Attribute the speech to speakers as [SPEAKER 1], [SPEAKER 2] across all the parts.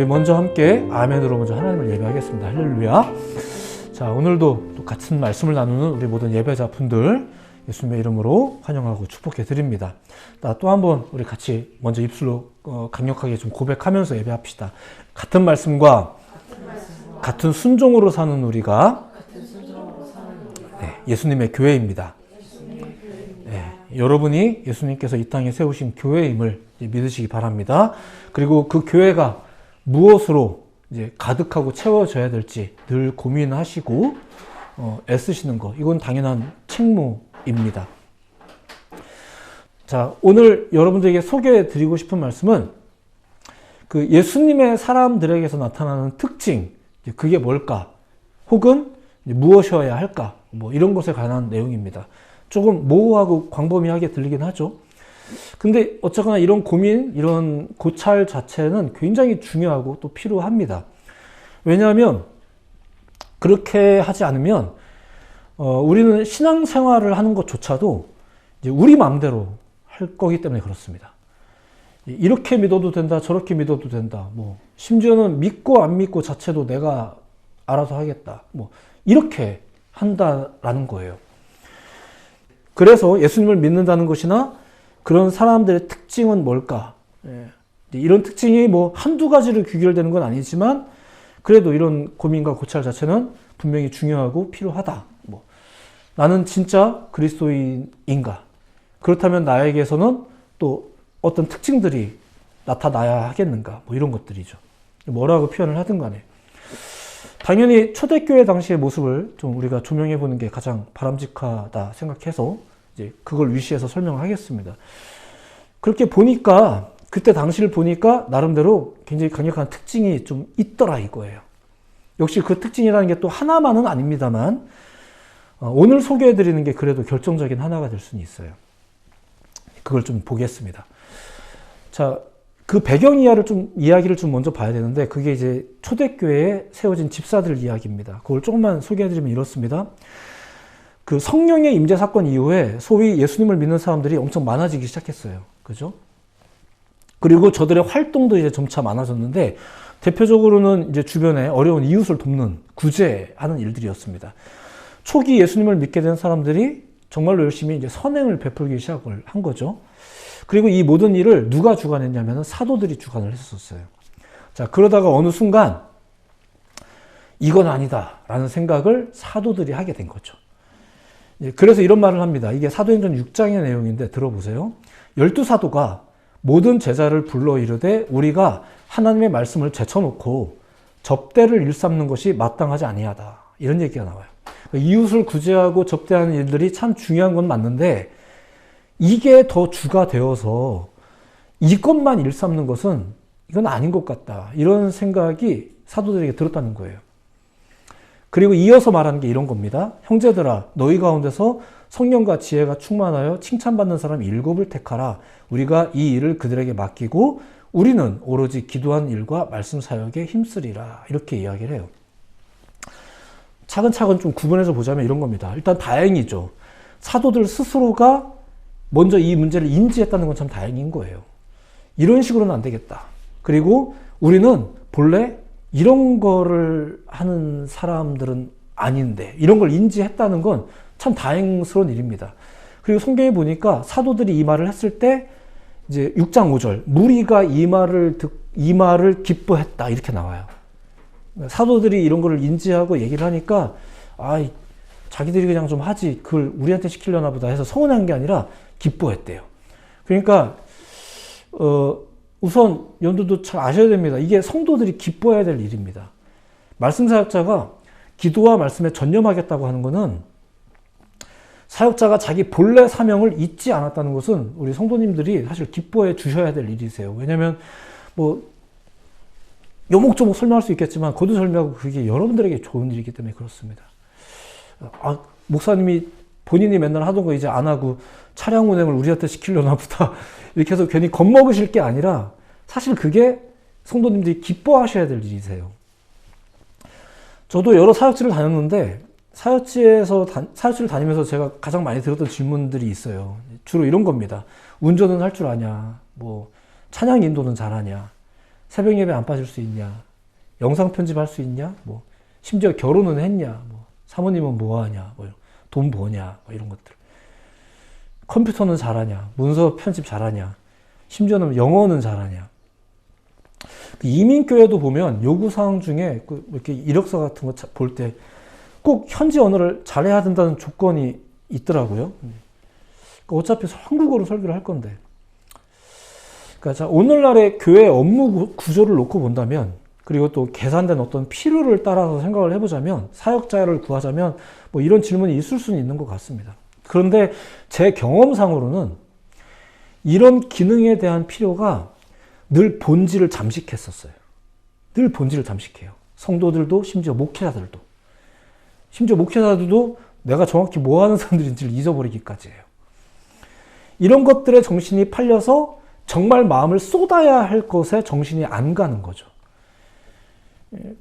[SPEAKER 1] 우리 먼저 함께 아멘으로 먼저 하나님을 예배하겠습니다. 할렐루야. 자, 오늘도 또 같은 말씀을 나누는 우리 모든 예배자분들 예수님의 이름으로 환영하고 축복해 드립니다. 또 한번 우리 같이 먼저 입술로 강력하게 좀 고백하면서 예배합시다. 같은 말씀과 같은 순종으로 사는 우리가 예수님의 교회입니다. 여러분이 예수님께서 이 땅에 세우신 교회임을 믿으시기 바랍니다. 그리고 그 교회가 무엇으로 이제 가득하고 채워져야 될지 늘 고민하시고 애쓰시는 것, 이건 당연한 책무입니다. 자, 오늘 여러분들에게 소개해 드리고 싶은 말씀은 그 예수님의 사람들에게서 나타나는 특징, 그게 뭘까? 혹은 무엇이어야 할까? 뭐 이런 것에 관한 내용입니다. 조금 모호하고 광범위하게 들리긴 하죠. 근데 어쨌거나 이런 고민, 이런 고찰 자체는 굉장히 중요하고 또 필요합니다. 왜냐하면 그렇게 하지 않으면 우리는 신앙생활을 하는 것조차도 이제 우리 마음대로 할 거기 때문에 그렇습니다. 이렇게 믿어도 된다, 저렇게 믿어도 된다, 뭐 심지어는 믿고 안 믿고 자체도 내가 알아서 하겠다, 뭐 이렇게 한다라는 거예요. 그래서 예수님을 믿는다는 것이나 그런 사람들의 특징은 뭘까? 이런 특징이 뭐 한두 가지로 귀결되는 건 아니지만 그래도 이런 고민과 고찰 자체는 분명히 중요하고 필요하다. 뭐 나는 진짜 그리스도인인가? 그렇다면 나에게서는 또 어떤 특징들이 나타나야 하겠는가? 뭐 이런 것들이죠. 뭐라고 표현을 하든 간에. 당연히 초대교회 당시의 모습을 좀 우리가 조명해 보는 게 가장 바람직하다 생각해서 이제 그걸 위시해서 설명하겠습니다. 그렇게 보니까, 그때 당시를 보니까 나름대로 굉장히 강력한 특징이 좀 있더라 이거예요. 역시 그 특징이라는 게 또 하나만은 아닙니다만 오늘 소개해 드리는 게 그래도 결정적인 하나가 될 수는 있어요. 그걸 좀 보겠습니다. 자, 그 배경 이야기를 좀 먼저 봐야 되는데, 그게 이제 초대교회에 세워진 집사들 이야기입니다. 그걸 조금만 소개해드리면 이렇습니다. 그 성령의 임재 사건 이후에 소위 예수님을 믿는 사람들이 엄청 많아지기 시작했어요. 그죠? 그리고 저들의 활동도 이제 점차 많아졌는데, 대표적으로는 이제 주변에 어려운 이웃을 돕는, 구제하는 일들이었습니다. 초기 예수님을 믿게 된 사람들이 정말로 열심히 이제 선행을 베풀기 시작을 한 거죠. 그리고 이 모든 일을 누가 주관했냐면 사도들이 주관을 했었어요. 자, 그러다가 어느 순간 이건 아니다 라는 생각을 사도들이 하게 된 거죠. 그래서 이런 말을 합니다. 이게 사도행전 6장의 내용인데 들어보세요. 12사도가 모든 제자를 불러 이르되 우리가 하나님의 말씀을 제쳐놓고 접대를 일삼는 것이 마땅하지 아니하다. 이런 얘기가 나와요. 이웃을 구제하고 접대하는 일들이 참 중요한 건 맞는데 이게 더 주가 되어서 이것만 일삼는 것은 이건 아닌 것 같다. 이런 생각이 사도들에게 들었다는 거예요. 그리고 이어서 말하는 게 이런 겁니다. 형제들아, 너희 가운데서 성령과 지혜가 충만하여 칭찬받는 사람 7을 택하라. 우리가 이 일을 그들에게 맡기고 우리는 오로지 기도한 일과 말씀 사역에 힘쓰리라. 이렇게 이야기를 해요. 차근차근 좀 구분해서 보자면 이런 겁니다. 일단 다행이죠. 사도들 스스로가 먼저 이 문제를 인지했다는 건 참 다행인 거예요. 이런 식으로는 안 되겠다. 그리고 우리는 본래 이런 거를 하는 사람들은 아닌데 이런 걸 인지했다는 건 참 다행스러운 일입니다. 그리고 성경에 보니까 사도들이 이 말을 했을 때 이제 6장 5절 무리가 이 말을 기뻐했다 이렇게 나와요. 사도들이 이런 거를 인지하고 얘기를 하니까 자기들이 그냥 좀 하지 그걸 우리한테 시키려나 보다 해서 서운한 게 아니라 기뻐했대요. 그러니까 우선 여러분들도 잘 아셔야 됩니다. 이게 성도들이 기뻐해야 될 일입니다. 말씀 사역자가 기도와 말씀에 전념하겠다고 하는 것은 사역자가 자기 본래 사명을 잊지 않았다는 것은 우리 성도님들이 사실 기뻐해 주셔야 될 일이세요. 왜냐하면 뭐 요목조목 설명할 수 있겠지만 거두절미하고 그게 여러분들에게 좋은 일이기 때문에 그렇습니다. 목사님이 본인이 맨날 하던 거 이제 안 하고 차량 운행을 우리한테 시키려나 보다 이렇게 해서 괜히 겁먹으실 게 아니라 사실 그게 성도님들이 기뻐하셔야 될 일이세요. 저도 여러 사역지를 다녔는데 사역지를 다니면서 제가 가장 많이 들었던 질문들이 있어요. 주로 이런 겁니다. 운전은 할 줄 아냐? 뭐 찬양 인도는 잘하냐? 새벽 예배 안 빠질 수 있냐? 영상 편집할 수 있냐? 뭐 심지어 결혼은 했냐? 뭐 사모님은 뭐 하냐? 뭐 돈 버냐? 뭐 이런 것들. 컴퓨터는 잘하냐? 문서 편집 잘하냐? 심지어는 영어는 잘하냐? 이민교회도 보면 요구사항 중에 이렇게 이력서 같은 거 볼 때 꼭 현지 언어를 잘해야 된다는 조건이 있더라고요. 어차피 한국어로 설교를 할 건데. 그러니까 자, 오늘날의 교회 업무 구조를 놓고 본다면, 그리고 또 계산된 어떤 필요를 따라서 생각을 해보자면, 사역자를 구하자면 뭐 이런 질문이 있을 수는 있는 것 같습니다. 그런데 제 경험상으로는 이런 기능에 대한 필요가 늘 본질을 잠식했었어요. 늘 본질을 잠식해요. 성도들도 심지어 목회자들도. 심지어 목회자들도 내가 정확히 뭐 하는 사람들인지를 잊어버리기까지 해요. 이런 것들에 정신이 팔려서 정말 마음을 쏟아야 할 것에 정신이 안 가는 거죠.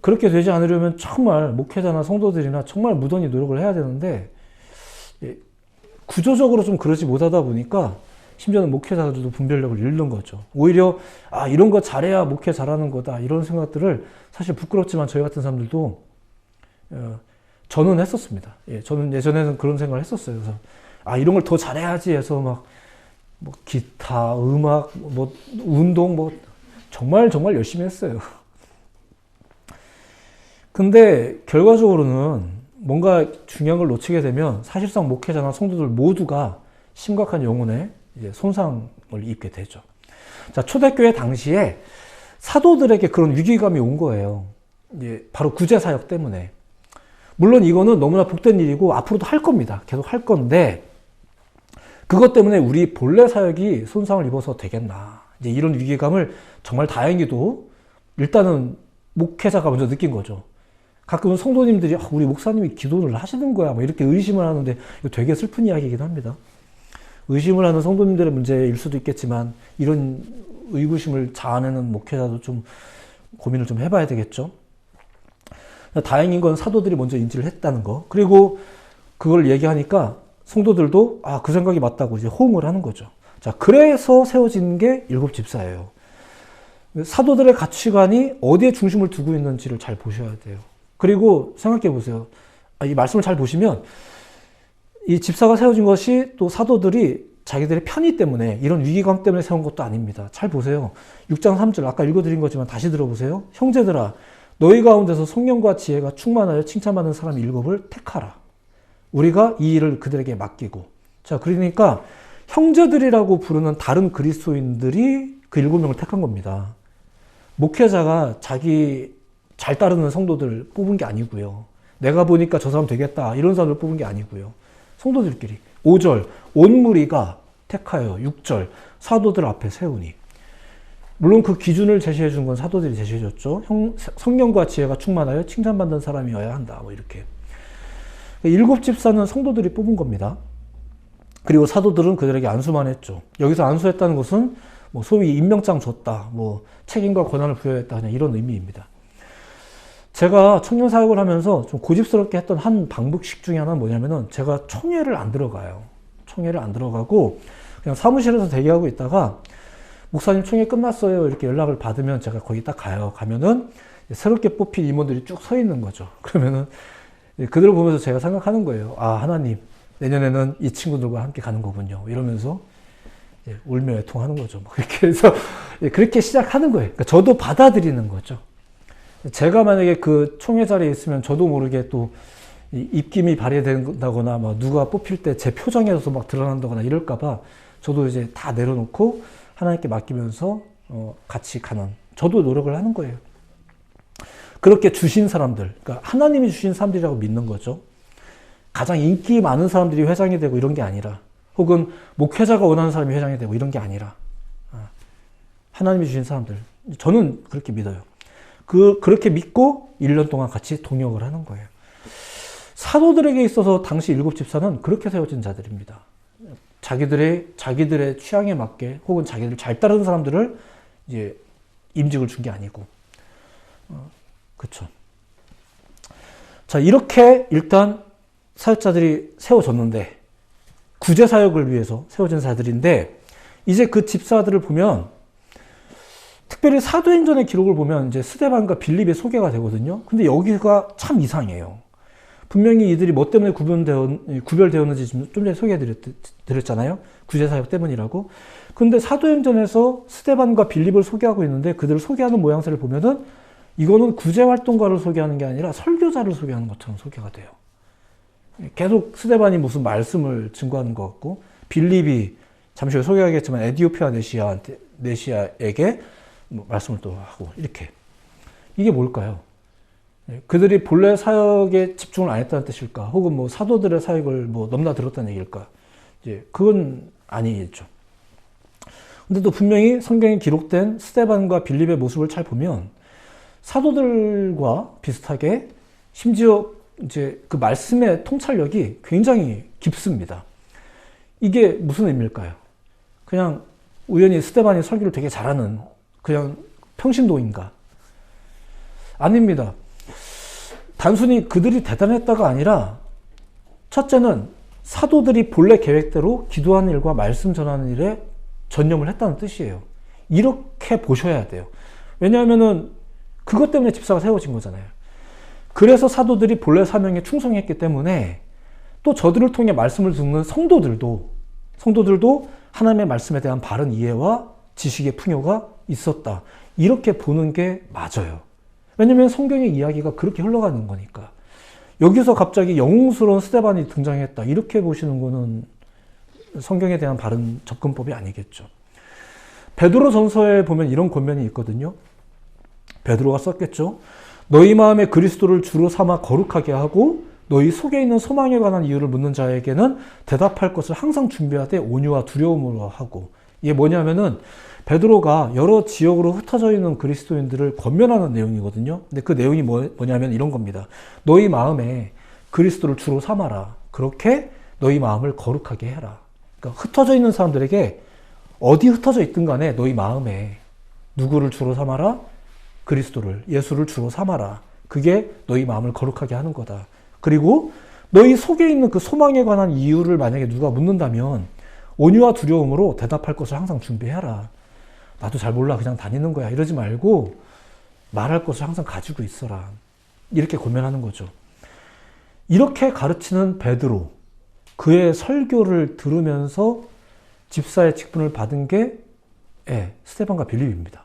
[SPEAKER 1] 그렇게 되지 않으려면 정말 목회자나 성도들이나 정말 무던히 노력을 해야 되는데 구조적으로 좀 그러지 못하다 보니까 심지어는 목회자들도 분별력을 잃는 거죠. 오히려 이런 거 잘해야 목회 잘하는 거다 이런 생각들을 사실 부끄럽지만 저희 같은 사람들도 저는 했었습니다. 저는 예전에는 그런 생각을 했었어요. 그래서 이런 걸 더 잘해야지 해서 막 뭐 기타, 음악, 뭐 운동 뭐 정말 열심히 했어요. 근데 결과적으로는 뭔가 중요한 걸 놓치게 되면 사실상 목회자나 성도들 모두가 심각한 영혼의 손상을 입게 되죠. 자, 초대교회 당시에 사도들에게 그런 위기감이 온 거예요. 바로 구제사역 때문에. 물론 이거는 너무나 복된 일이고 앞으로도 할 겁니다. 계속 할 건데 그것 때문에 우리 본래 사역이 손상을 입어서 되겠나. 이런 위기감을 정말 다행히도 일단은 목회자가 먼저 느낀 거죠. 가끔은 성도님들이 우리 목사님이 기도를 하시는 거야 뭐 이렇게 의심을 하는데 이거 되게 슬픈 이야기이긴 합니다. 의심을 하는 성도님들의 문제일 수도 있겠지만 이런 의구심을 자아내는 목회자도 좀 고민을 좀 해봐야 되겠죠. 다행인 건 사도들이 먼저 인지를 했다는 거. 그리고 그걸 얘기하니까 성도들도 그 생각이 맞다고 이제 호응을 하는 거죠. 자, 그래서 세워진 게 일곱 집사예요. 사도들의 가치관이 어디에 중심을 두고 있는지를 잘 보셔야 돼요. 그리고 생각해 보세요. 이 말씀을 잘 보시면 이 집사가 세워진 것이 또 사도들이 자기들의 편의 때문에 이런 위기감 때문에 세운 것도 아닙니다. 잘 보세요. 6장 3절 아까 읽어드린 거지만 다시 들어보세요. 형제들아 너희 가운데서 성령과 지혜가 충만하여 칭찬받는 사람 7을 택하라. 우리가 이 일을 그들에게 맡기고. 자, 그러니까 형제들이라고 부르는 다른 그리스도인들이 그 7명을 택한 겁니다. 목회자가 자기 잘 따르는 성도들 뽑은 게 아니고요. 내가 보니까 저 사람 되겠다 이런 사람들 뽑은 게 아니고요. 성도들끼리. 5절 온 무리가 택하여. 6절 사도들 앞에 세우니. 물론 그 기준을 제시해 준 건 사도들이 제시해 줬죠. 성령과 지혜가 충만하여 칭찬받는 사람이어야 한다. 뭐 이렇게. 7 집사는 성도들이 뽑은 겁니다. 그리고 사도들은 그들에게 안수만 했죠. 여기서 안수했다는 것은 뭐 소위 임명장 줬다, 뭐 책임과 권한을 부여했다, 그냥 이런 의미입니다. 제가 청년 사역을 하면서 좀 고집스럽게 했던 한 방법식 중에 하나는 뭐냐면은 제가 총회를 안 들어가요. 총회를 안 들어가고 그냥 사무실에서 대기하고 있다가 목사님 총회 끝났어요 이렇게 연락을 받으면 제가 거기 딱 가요. 가면은 새롭게 뽑힌 임원들이 쭉 서 있는 거죠. 그러면은 그들을 보면서 제가 생각하는 거예요. 하나님 내년에는 이 친구들과 함께 가는 거군요. 이러면서 울며 애통하는 거죠. 그렇게 해서 그렇게 시작하는 거예요. 그러니까 저도 받아들이는 거죠. 제가 만약에 그 총회 자리에 있으면 저도 모르게 또 입김이 발휘된다거나 막 누가 뽑힐 때 제 표정에서 막 드러난다거나 이럴까봐 저도 이제 다 내려놓고 하나님께 맡기면서 같이 가는, 저도 노력을 하는 거예요. 그렇게 주신 사람들, 그러니까 하나님이 주신 사람들이라고 믿는 거죠. 가장 인기 많은 사람들이 회장이 되고 이런 게 아니라, 혹은 목회자가 원하는 사람이 회장이 되고 이런 게 아니라, 하나님이 주신 사람들, 저는 그렇게 믿어요. 그렇게 믿고 1년 동안 같이 동역을 하는 거예요. 사도들에게 있어서 당시 7 집사는 그렇게 세워진 자들입니다. 자기들의 취향에 맞게, 혹은 자기들 잘 따르는 사람들을 이제 임직을 준 게 아니고, 그쵸. 자, 이렇게 일단 사역자들이 세워졌는데, 구제사역을 위해서 세워진 자들인데, 이제 그 집사들을 보면 특별히 사도행전의 기록을 보면 이제 스데반과 빌립의 소개가 되거든요. 근데 여기가 참 이상해요. 분명히 이들이 뭐 때문에 구별되었는지 좀 전에 소개해드렸잖아요. 구제사역 때문이라고. 근데 사도행전에서 스데반과 빌립을 소개하고 있는데 그들을 소개하는 모양새를 보면은 이거는 구제활동가를 소개하는 게 아니라 설교자를 소개하는 것처럼 소개가 돼요. 계속 스데반이 무슨 말씀을 증거하는 것 같고, 빌립이 잠시 후에 소개하겠지만 에디오피아 네시아에게 뭐 말씀을 또 하고, 이렇게. 이게 뭘까요? 그들이 본래 사역에 집중을 안 했다는 뜻일까? 혹은 뭐 사도들의 사역을 뭐 넘나들었다는 얘기일까? 이제 그건 아니겠죠. 근데 또 분명히 성경에 기록된 스데반과 빌립의 모습을 잘 보면 사도들과 비슷하게 심지어 이제 그 말씀의 통찰력이 굉장히 깊습니다. 이게 무슨 의미일까요? 그냥 우연히 스데반이 설교를 되게 잘하는 그냥 평신도인가? 아닙니다. 단순히 그들이 대단했다가 아니라 첫째는 사도들이 본래 계획대로 기도하는 일과 말씀 전하는 일에 전념을 했다는 뜻이에요. 이렇게 보셔야 돼요. 왜냐하면은 그것 때문에 집사가 세워진 거잖아요. 그래서 사도들이 본래 사명에 충성했기 때문에 또 저들을 통해 말씀을 듣는 성도들도 하나님의 말씀에 대한 바른 이해와 지식의 풍요가 있었다. 이렇게 보는 게 맞아요. 왜냐하면 성경의 이야기가 그렇게 흘러가는 거니까. 여기서 갑자기 영웅스러운 스데반이 등장했다. 이렇게 보시는 거는 성경에 대한 바른 접근법이 아니겠죠. 베드로 전서에 보면 이런 권면이 있거든요. 베드로가 썼겠죠. 너희 마음에 그리스도를 주로 삼아 거룩하게 하고 너희 속에 있는 소망에 관한 이유를 묻는 자에게는 대답할 것을 항상 준비하되 온유와 두려움으로 하고. 이게 뭐냐면은 베드로가 여러 지역으로 흩어져 있는 그리스도인들을 권면하는 내용이거든요. 근데 그 내용이 뭐냐면 이런 겁니다. 너희 마음에 그리스도를 주로 삼아라. 그렇게 너희 마음을 거룩하게 해라. 그러니까 흩어져 있는 사람들에게 어디 흩어져 있든 간에 너희 마음에 누구를 주로 삼아라? 그리스도를, 예수를 주로 삼아라. 그게 너희 마음을 거룩하게 하는 거다. 그리고 너희 속에 있는 그 소망에 관한 이유를 만약에 누가 묻는다면 온유와 두려움으로 대답할 것을 항상 준비해라. 나도 잘 몰라. 그냥 다니는 거야. 이러지 말고 말할 것을 항상 가지고 있어라. 이렇게 권면하는 거죠. 이렇게 가르치는 베드로, 그의 설교를 들으면서 집사의 직분을 받은 게 스데반과 빌립입니다.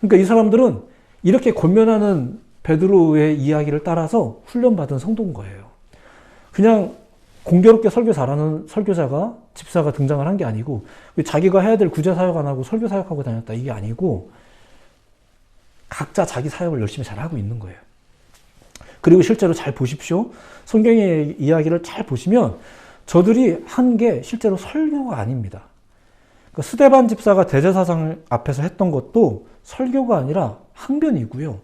[SPEAKER 1] 그러니까 이 사람들은 이렇게 권면하는 베드로의 이야기를 따라서 훈련받은 성도인 거예요. 그냥 공교롭게 설교 잘하는 설교자가 집사가 등장을 한 게 아니고 자기가 해야 될 구제 사역 안 하고 설교 사역하고 다녔다 이게 아니고 각자 자기 사역을 열심히 잘하고 있는 거예요. 그리고 실제로 잘 보십시오. 성경의 이야기를 잘 보시면 저들이 한 게 실제로 설교가 아닙니다. 그러니까 스데반 집사가 대제사장 앞에서 했던 것도 설교가 아니라 항변이고요.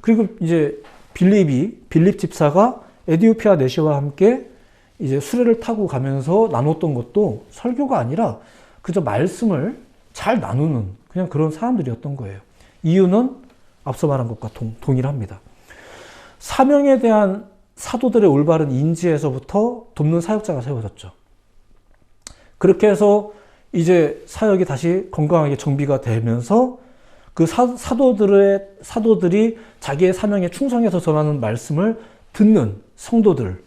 [SPEAKER 1] 그리고 이제 빌립 집사가 에디오피아 네시아와 함께 이제 수레를 타고 가면서 나눴던 것도 설교가 아니라 그저 말씀을 잘 나누는 그냥 그런 사람들이었던 거예요. 이유는 앞서 말한 것과 동일합니다. 사명에 대한 사도들의 올바른 인지에서부터 돕는 사역자가 세워졌죠. 그렇게 해서 이제 사역이 다시 건강하게 정비가 되면서 그 사도들이 자기의 사명에 충성해서 전하는 말씀을 듣는 성도들,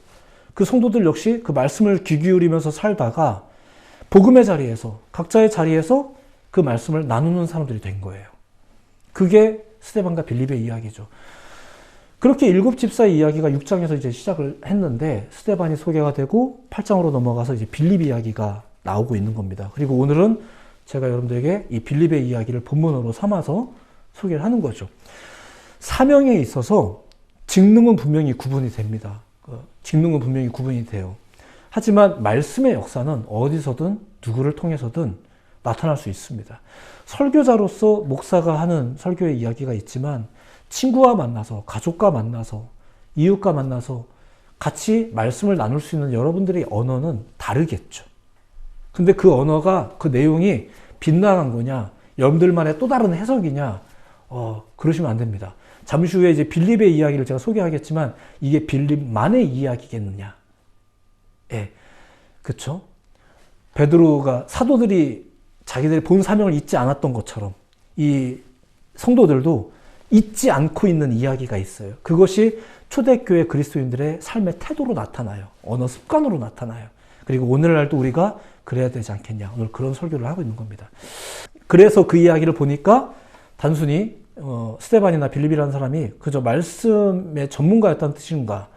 [SPEAKER 1] 그 성도들 역시 그 말씀을 귀 기울이면서 살다가 복음의 자리에서, 각자의 자리에서 그 말씀을 나누는 사람들이 된 거예요. 그게 스데반과 빌립의 이야기죠. 그렇게 일곱 집사의 이야기가 6장에서 이제 시작을 했는데 스데반이 소개가 되고 8장으로 넘어가서 이제 빌립 이야기가 나오고 있는 겁니다. 그리고 오늘은 제가 여러분들에게 이 빌립의 이야기를 본문으로 삼아서 소개를 하는 거죠. 사명에 있어서 직능은 분명히 구분이 됩니다. 직능은 분명히 구분이 돼요. 하지만 말씀의 역사는 어디서든 누구를 통해서든 나타날 수 있습니다. 설교자로서 목사가 하는 설교의 이야기가 있지만 친구와 만나서, 가족과 만나서, 이웃과 만나서 같이 말씀을 나눌 수 있는 여러분들의 언어는 다르겠죠. 근데 그 언어가, 그 내용이 빗나간 거냐, 여러분들만의 또 다른 해석이냐, 그러시면 안 됩니다. 잠시 후에 이제 빌립의 이야기를 제가 소개하겠지만 이게 빌립만의 이야기겠느냐. 그쵸? 베드로가 사도들이 자기들이 본 사명을 잊지 않았던 것처럼 이 성도들도 잊지 않고 있는 이야기가 있어요. 그것이 초대교회 그리스도인들의 삶의 태도로 나타나요. 언어 습관으로 나타나요. 그리고 오늘날도 우리가 그래야 되지 않겠냐. 오늘 그런 설교를 하고 있는 겁니다. 그래서 그 이야기를 보니까 단순히 스데반이나 빌립이라는 사람이 그저 말씀의 전문가였다는 뜻인가,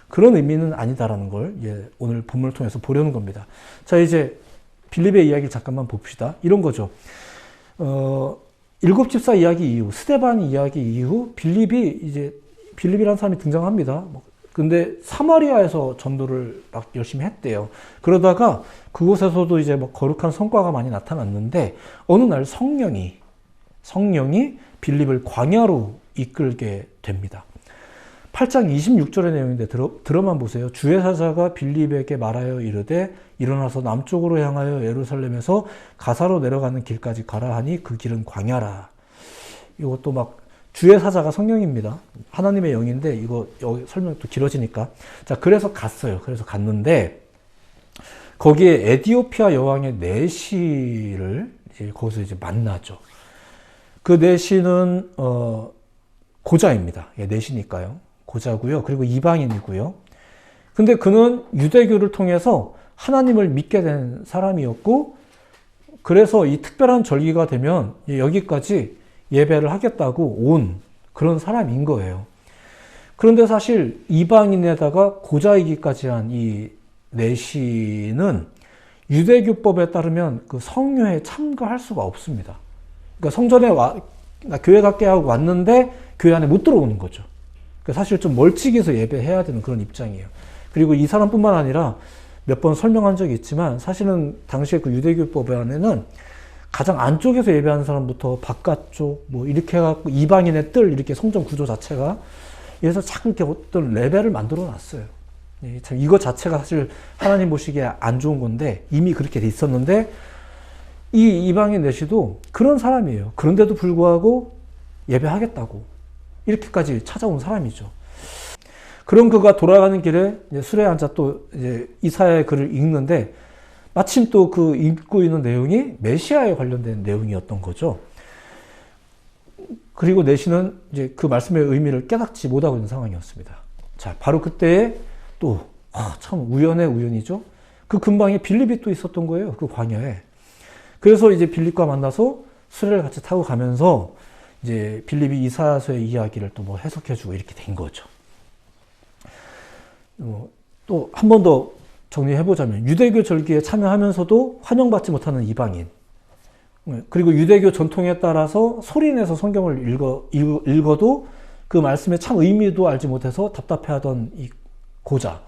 [SPEAKER 1] 그런 의미는 아니다라는 걸 오늘 본문을 통해서 보려는 겁니다. 자, 이제 빌립의 이야기를 잠깐만 봅시다. 이런 거죠. 일곱 집사 이야기 이후, 스데반 이야기 이후 빌립이라는 사람이 등장합니다. 근데 사마리아에서 전도를 막 열심히 했대요. 그러다가 그곳에서도 이제 뭐 거룩한 성과가 많이 나타났는데 어느 날 성령이 빌립을 광야로 이끌게 됩니다. 8장 26절의 내용인데 들어만 보세요. 주의 사자가 빌립에게 말하여 이르되 일어나서 남쪽으로 향하여 예루살렘에서 가사로 내려가는 길까지 가라 하니 그 길은 광야라. 이것도 막 주의 사자가 성령입니다. 하나님의 영인데 이거 여기 설명 또 길어지니까. 자, 그래서 갔어요. 그래서 갔는데 거기에 에디오피아 여왕의 내시를 거기서 이제 만나죠. 그 내시는 고자입니다. 내시니까요. 고자고요. 그리고 이방인이고요. 근데 그는 유대교를 통해서 하나님을 믿게 된 사람이었고, 그래서 이 특별한 절기가 되면 여기까지 예배를 하겠다고 온 그런 사람인 거예요. 그런데 사실 이방인에다가 고자이기까지 한 이 내시는 유대교법에 따르면 그 성묘에 참가할 수가 없습니다. 그러니까 성전에 교회 갈게 하고 왔는데 교회 안에 못 들어오는 거죠. 그러니까 사실 좀 멀찍이서 예배해야 되는 그런 입장이에요. 그리고 이 사람뿐만 아니라 몇 번 설명한 적이 있지만 사실은 당시에 그 유대교법 안에는 가장 안쪽에서 예배하는 사람부터 바깥쪽 뭐 이렇게 해갖고 이방인의 뜰 이렇게 성전 구조 자체가, 그래서 자꾸 이렇게 어떤 레벨을 만들어 놨어요. 참 이거 자체가 사실 하나님 보시기에 안 좋은 건데 이미 그렇게 돼 있었는데, 이 이방인 내시도 그런 사람이에요. 그런데도 불구하고 예배하겠다고 이렇게까지 찾아온 사람이죠. 그런 그가 돌아가는 길에 술에 앉아 또 이제 이사야의 글을 읽는데 마침 또 그 읽고 있는 내용이 메시아에 관련된 내용이었던 거죠. 그리고 내시는 이제 그 말씀의 의미를 깨닫지 못하고 있는 상황이었습니다. 자, 바로 그때에 또 참 우연의 우연이죠. 그 근방에 빌립이 또 있었던 거예요. 그 광야에. 그래서 이제 빌립과 만나서 수레를 같이 타고 가면서 이제 빌립이 이사야서의 이야기를 또 뭐 해석해주고 이렇게 된 거죠. 또 한 번 더 정리해보자면 유대교 절기에 참여하면서도 환영받지 못하는 이방인, 그리고 유대교 전통에 따라서 소리내서 성경을 읽어도 그 말씀의 참 의미도 알지 못해서 답답해하던 이 고자.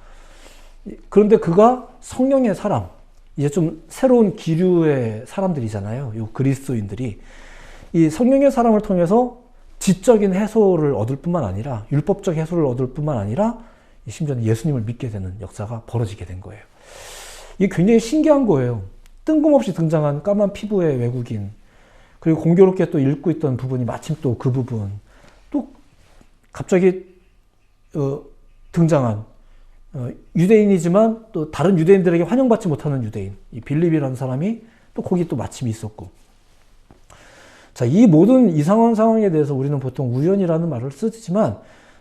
[SPEAKER 1] 그런데 그가 성령의 사람, 이제 좀 새로운 기류의 사람들이잖아요. 이 그리스도인들이 이 성령의 사람을 통해서 지적인 해소를 얻을 뿐만 아니라 율법적 해소를 얻을 뿐만 아니라 심지어는 예수님을 믿게 되는 역사가 벌어지게 된 거예요. 이게 굉장히 신기한 거예요. 뜬금없이 등장한 까만 피부의 외국인, 그리고 공교롭게 또 읽고 있던 부분이 마침 또 그 부분, 또 갑자기 등장한 유대인이지만 또 다른 유대인들에게 환영받지 못하는 유대인, 이 빌립이라는 사람이 또 거기 또 마침 있었고. 자, 이 모든 이상한 상황에 대해서 우리는 보통 우연이라는 말을 쓰지만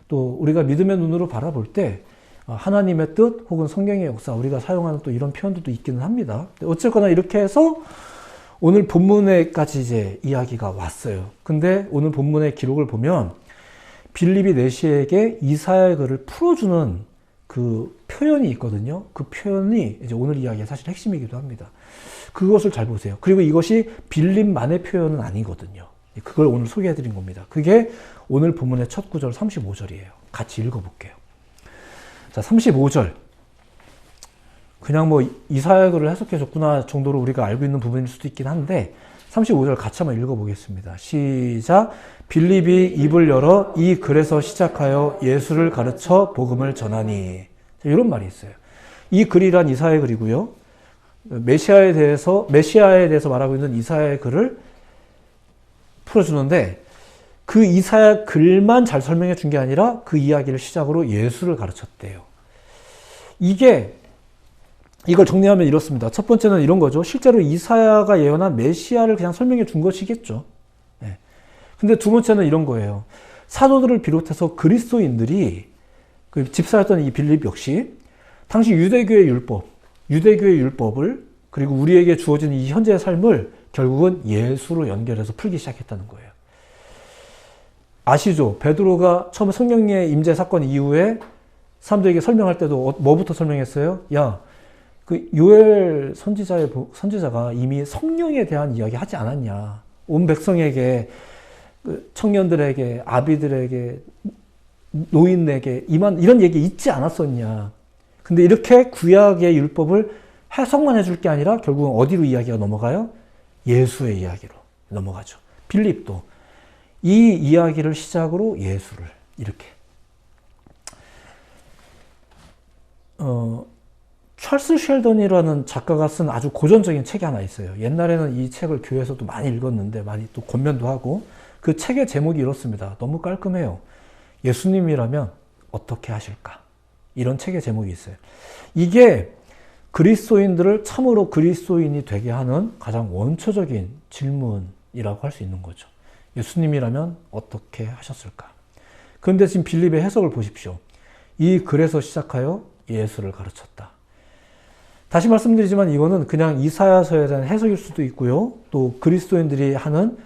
[SPEAKER 1] 또 우리가 믿음의 눈으로 바라볼 때 하나님의 뜻 혹은 성경의 역사, 우리가 사용하는 또 이런 표현들도 있기는 합니다. 어쨌거나 이렇게 해서 오늘 본문에까지 이제 이야기가 왔어요. 근데 오늘 본문의 기록을 보면 빌립이 내시에게 이사야의 글을 풀어주는 그 표현이 있거든요. 그 표현이 이제 오늘 이야기의 사실 핵심이기도 합니다. 그것을 잘 보세요. 그리고 이것이 빌립만의 표현은 아니거든요. 그걸 오늘 소개해드린 겁니다. 그게 오늘 본문의 첫 구절 35절이에요. 같이 읽어볼게요. 자, 35절. 그냥 뭐 이사야 글을 해석해줬구나 정도로 우리가 알고 있는 부분일 수도 있긴 한데 35절 같이 한번 읽어보겠습니다. 시작. 빌립이 입을 열어 이 글에서 시작하여 예수를 가르쳐 복음을 전하니. 이런 말이 있어요. 이 글이란 이사야의 글이고요. 메시아에 대해서 말하고 있는 이사야의 글을 풀어주는데 그 이사야 글만 잘 설명해 준 게 아니라 그 이야기를 시작으로 예수를 가르쳤대요. 이걸 정리하면 이렇습니다. 첫 번째는 이런 거죠. 실제로 이사야가 예언한 메시아를 그냥 설명해 준 것이겠죠. 네. 근데 두 번째는 이런 거예요. 사도들을 비롯해서 그리스도인들이 그 집사였던 이 빌립 역시 당시 유대교의 율법을 그리고 우리에게 주어진 이 현재의 삶을 결국은 예수로 연결해서 풀기 시작했다는 거예요. 아시죠? 베드로가 처음에 성령의 임재 사건 이후에 사람들에게 설명할 때도 뭐부터 설명했어요? 야, 그 요엘 선지자가 이미 성령에 대한 이야기 하지 않았냐? 온 백성에게, 청년들에게, 아비들에게, 노인에게 이런 얘기 있지 않았었냐? 근데 이렇게 구약의 율법을 해석만 해줄 게 아니라 결국은 어디로 이야기가 넘어가요? 예수의 이야기로 넘어가죠. 빌립도 이 이야기를 시작으로 예수를 이렇게 찰스 셸던이라는 작가가 쓴 아주 고전적인 책이 하나 있어요. 옛날에는 이 책을 교회에서도 많이 읽었는데 많이 또 권면도 하고 그 책의 제목이 이렇습니다. 너무 깔끔해요. 예수님이라면 어떻게 하실까? 이런 책의 제목이 있어요. 이게 그리스도인들을 참으로 그리스도인이 되게 하는 가장 원초적인 질문이라고 할 수 있는 거죠. 예수님이라면 어떻게 하셨을까? 그런데 지금 빌립의 해석을 보십시오. 이 글에서 시작하여 예수를 가르쳤다. 다시 말씀드리지만 이거는 그냥 이사야서에 대한 해석일 수도 있고요. 또 그리스도인들이 하는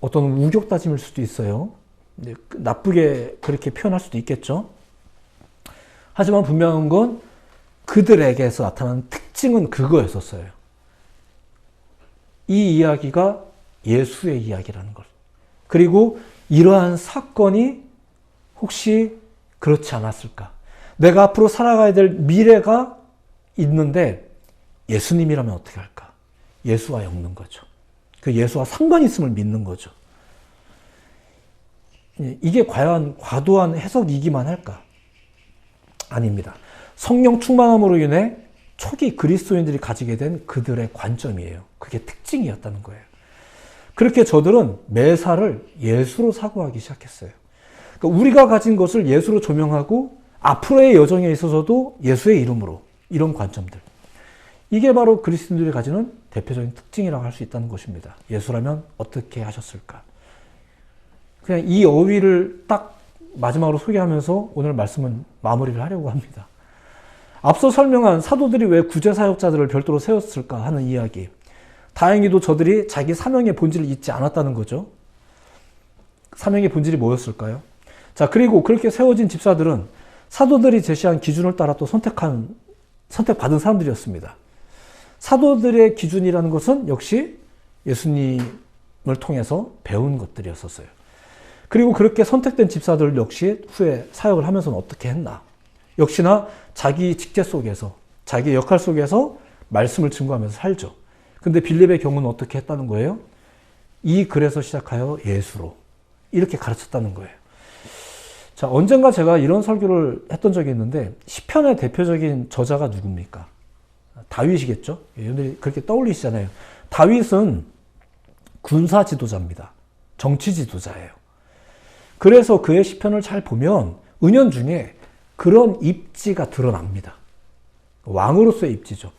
[SPEAKER 1] 어떤 우격다짐일 수도 있어요. 나쁘게 그렇게 표현할 수도 있겠죠. 하지만 분명한 건 그들에게서 나타나는 특징은 그거였었어요. 이 이야기가 예수의 이야기라는 걸. 그리고 이러한 사건이 혹시 그렇지 않았을까? 내가 앞으로 살아가야 될 미래가 있는데 예수님이라면 어떻게 할까? 예수와 엮는 거죠. 그 예수와 상관이 있음을 믿는 거죠. 이게 과연 과도한 해석이기만 할까? 아닙니다. 성령 충만함으로 인해 초기 그리스도인들이 가지게 된 그들의 관점이에요. 그게 특징이었다는 거예요. 그렇게 저들은 매사를 예수로 사고하기 시작했어요. 그러니까 우리가 가진 것을 예수로 조명하고 앞으로의 여정에 있어서도 예수의 이름으로 이런 관점들. 이게 바로 그리스도인들이 가지는 대표적인 특징이라고 할 수 있다는 것입니다. 예수라면 어떻게 하셨을까? 그냥 이 어휘를 딱 마지막으로 소개하면서 오늘 말씀은 마무리를 하려고 합니다. 앞서 설명한 사도들이 왜 구제사역자들을 별도로 세웠을까 하는 이야기. 다행히도 저들이 자기 사명의 본질을 잊지 않았다는 거죠. 사명의 본질이 뭐였을까요? 자, 그리고 그렇게 세워진 집사들은 사도들이 제시한 기준을 따라 또 선택받은 사람들이었습니다. 사도들의 기준이라는 것은 역시 예수님을 통해서 배운 것들이었었어요. 그리고 그렇게 선택된 집사들 역시 후에 사역을 하면서는 어떻게 했나? 역시나 자기 직제 속에서, 자기 역할 속에서 말씀을 증거하면서 살죠. 근데 빌립의 경우는 어떻게 했다는 거예요? 이 글에서 시작하여 예수로 이렇게 가르쳤다는 거예요. 자, 언젠가 제가 이런 설교를 했던 적이 있는데 시편의 대표적인 저자가 누굽니까? 다윗이겠죠? 여러분들이 그렇게 떠올리시잖아요. 다윗은 군사 지도자입니다. 정치 지도자예요. 그래서 그의 시편을 잘 보면 은연중에 그런 입지가 드러납니다. 왕으로서의 입지죠.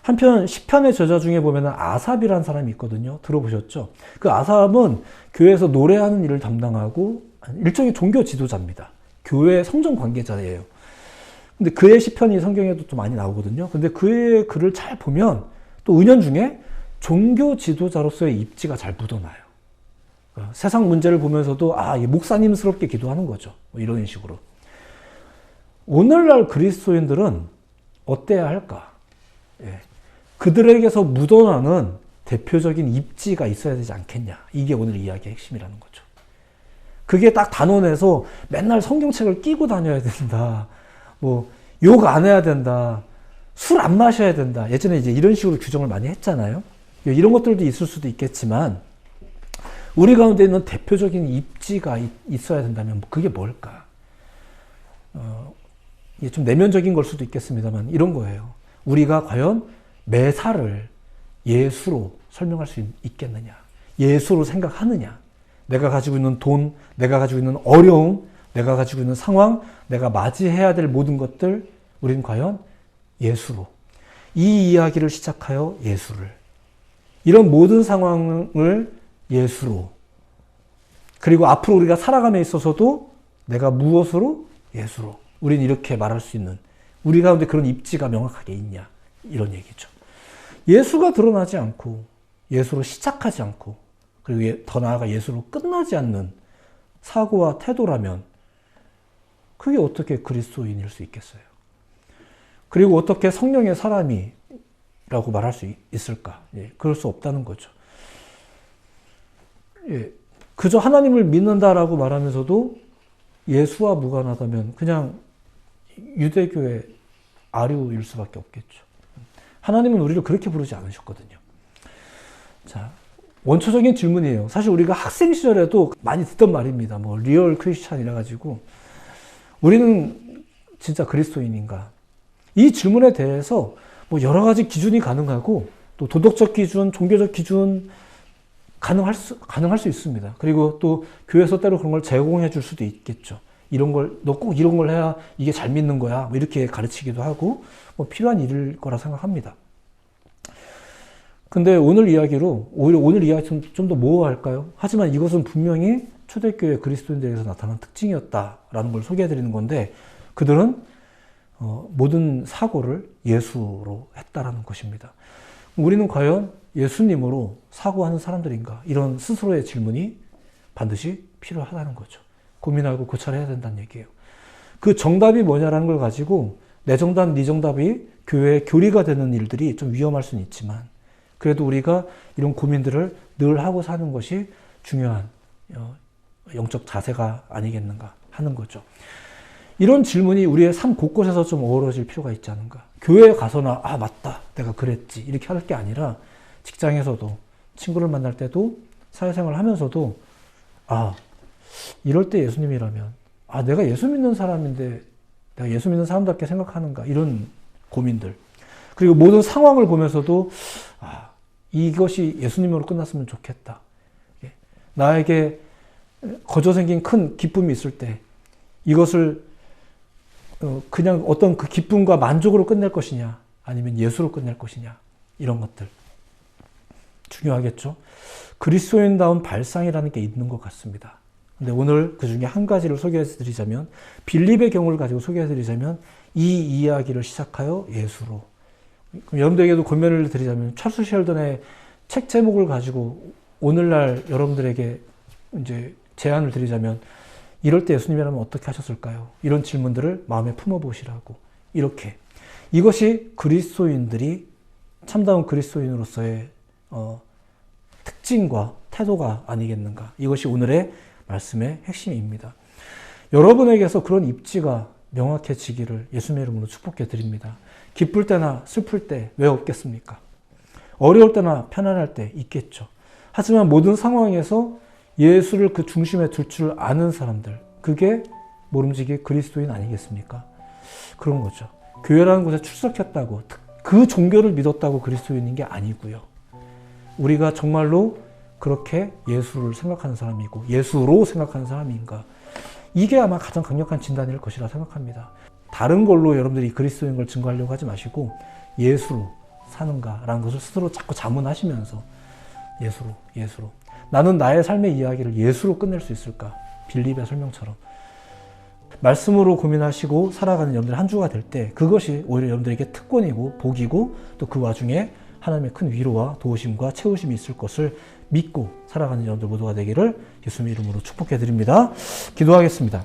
[SPEAKER 1] 한편 시편의 저자 중에 보면 아삽이라는 사람이 있거든요. 들어보셨죠? 그 아삽은 교회에서 노래하는 일을 담당하고 일종의 종교 지도자입니다. 교회 성전 관계자예요. 근데 그의 시편이 성경에도 또 많이 나오거든요. 근데 그의 글을 잘 보면 또 은연중에 종교 지도자로서의 입지가 잘 묻어나요. 세상 문제를 보면서도 목사님스럽게 기도하는 거죠. 이런 식으로. 오늘날 그리스도인들은 어때야 할까? 그들에게서 묻어나는 대표적인 입지가 있어야 되지 않겠냐. 이게 오늘 이야기의 핵심이라는 거죠. 그게 딱 단원에서 맨날 성경책을 끼고 다녀야 된다. 욕 안 해야 된다. 술 안 마셔야 된다. 예전에 이제 이런 식으로 규정을 많이 했잖아요. 이런 것들도 있을 수도 있겠지만 우리 가운데 있는 대표적인 입지가 있어야 된다면 그게 뭘까? 이게 좀 내면적인 걸 수도 있겠습니다만 이런 거예요. 우리가 과연 매사를 예수로 설명할 수 있겠느냐? 예수로 생각하느냐? 내가 가지고 있는 돈, 내가 가지고 있는 어려움, 내가 가지고 있는 상황, 내가 맞이해야 될 모든 것들, 우리는 과연 예수로. 이 이야기를 시작하여 예수를. 이런 모든 상황을 예수로. 그리고 앞으로 우리가 살아감에 있어서도 내가 무엇으로? 예수로. 우린 이렇게 말할 수 있는, 우리 가운데 그런 입지가 명확하게 있냐, 이런 얘기죠. 예수가 드러나지 않고 예수로 시작하지 않고 그리고 더 나아가 예수로 끝나지 않는 사고와 태도라면 그게 어떻게 그리스도인일 수 있겠어요? 그리고 어떻게 성령의 사람이라고 말할 수 있을까? 예, 그럴 수 없다는 거죠. 예, 그저 하나님을 믿는다라고 말하면서도 예수와 무관하다면 그냥 유대교의 아류일 수밖에 없겠죠. 하나님은 우리를 그렇게 부르지 않으셨거든요. 자, 원초적인 질문이에요. 사실 우리가 학생 시절에도 많이 듣던 말입니다. 뭐 리얼 크리스찬이라 가지고 우리는 진짜 그리스도인인가? 이 질문에 대해서 뭐 여러 가지 기준이 가능하고 또 도덕적 기준, 종교적 기준 가능할 수 있습니다. 그리고 또 교회에서 때로 그런 걸 제공해 줄 수도 있겠죠. 이런 걸, 너 꼭 이런 걸 해야 이게 잘 믿는 거야. 뭐 이렇게 가르치기도 하고, 뭐 필요한 일일 거라 생각합니다. 근데 오늘 이야기로, 오히려 오늘 이야기 좀 더 모호할까요? 하지만 이것은 분명히 초대교회 그리스도인들에게서 나타난 특징이었다라는 걸 소개해 드리는 건데, 그들은 모든 사고를 예수로 했다라는 것입니다. 우리는 과연 예수님으로 사고하는 사람들인가? 이런 스스로의 질문이 반드시 필요하다는 거죠. 고민하고 고찰해야 된다는 얘기예요. 그 정답이 뭐냐라는 걸 가지고 내 정답, 네 정답이 교회의 교리가 되는 일들이 좀 위험할 수는 있지만 그래도 우리가 이런 고민들을 늘 하고 사는 것이 중요한 영적 자세가 아니겠는가 하는 거죠. 이런 질문이 우리의 삶 곳곳에서 좀 어우러질 필요가 있지 않은가. 교회에 가서나 아 맞다 내가 그랬지 이렇게 할 게 아니라 직장에서도 친구를 만날 때도 사회생활을 하면서도 아 이럴 때 예수님이라면 아 내가 예수 믿는 사람인데 내가 예수 믿는 사람답게 생각하는가 이런 고민들 그리고 모든 상황을 보면서도 아 이것이 예수님으로 끝났으면 좋겠다. 나에게 거저 생긴 큰 기쁨이 있을 때 이것을 그냥 어떤 그 기쁨과 만족으로 끝낼 것이냐 아니면 예수로 끝낼 것이냐 이런 것들 중요하겠죠. 그리스도인다운 발상이라는 게 있는 것 같습니다. 근데 오늘 그 중에 한 가지를 소개해 드리자면 빌립의 경우를 가지고 소개해 드리자면 이 이야기를 시작하여 예수로 그럼 여러분들에게도 권면을 드리자면 찰스 셸던의 책 제목을 가지고 오늘날 여러분들에게 이제 제안을 드리자면 이럴 때 예수님이라면 어떻게 하셨을까요? 이런 질문들을 마음에 품어보시라고 이렇게 이것이 그리스도인들이 참다운 그리스도인으로서의 특징과 태도가 아니겠는가 이것이 오늘의 말씀의 핵심입니다. 여러분에게서 그런 입지가 명확해지기를 예수님의 이름으로 축복해 드립니다. 기쁠 때나 슬플 때 왜 없겠습니까? 어려울 때나 편안할 때 있겠죠. 하지만 모든 상황에서 예수를 그 중심에 둘 줄 아는 사람들 그게 모름지기 그리스도인 아니겠습니까? 그런 거죠. 교회라는 곳에 출석했다고 그 종교를 믿었다고 그리스도인인 게 아니고요. 우리가 정말로 그렇게 예수를 생각하는 사람이고 예수로 생각하는 사람인가 이게 아마 가장 강력한 진단일 것이라 생각합니다. 다른 걸로 여러분들이 그리스도인 걸 증거하려고 하지 마시고 예수로 사는가라는 것을 스스로 자꾸 자문하시면서 예수로 나는 나의 삶의 이야기를 예수로 끝낼 수 있을까? 빌립의 설명처럼 말씀으로 고민하시고 살아가는 여러분들 한 주가 될 때 그것이 오히려 여러분들에게 특권이고 복이고 또 그 와중에 하나님의 큰 위로와 도우심과 채우심이 있을 것을 믿고 살아가는 여러분들 모두가 되기를 예수님의 이름으로 축복해 드립니다. 기도하겠습니다.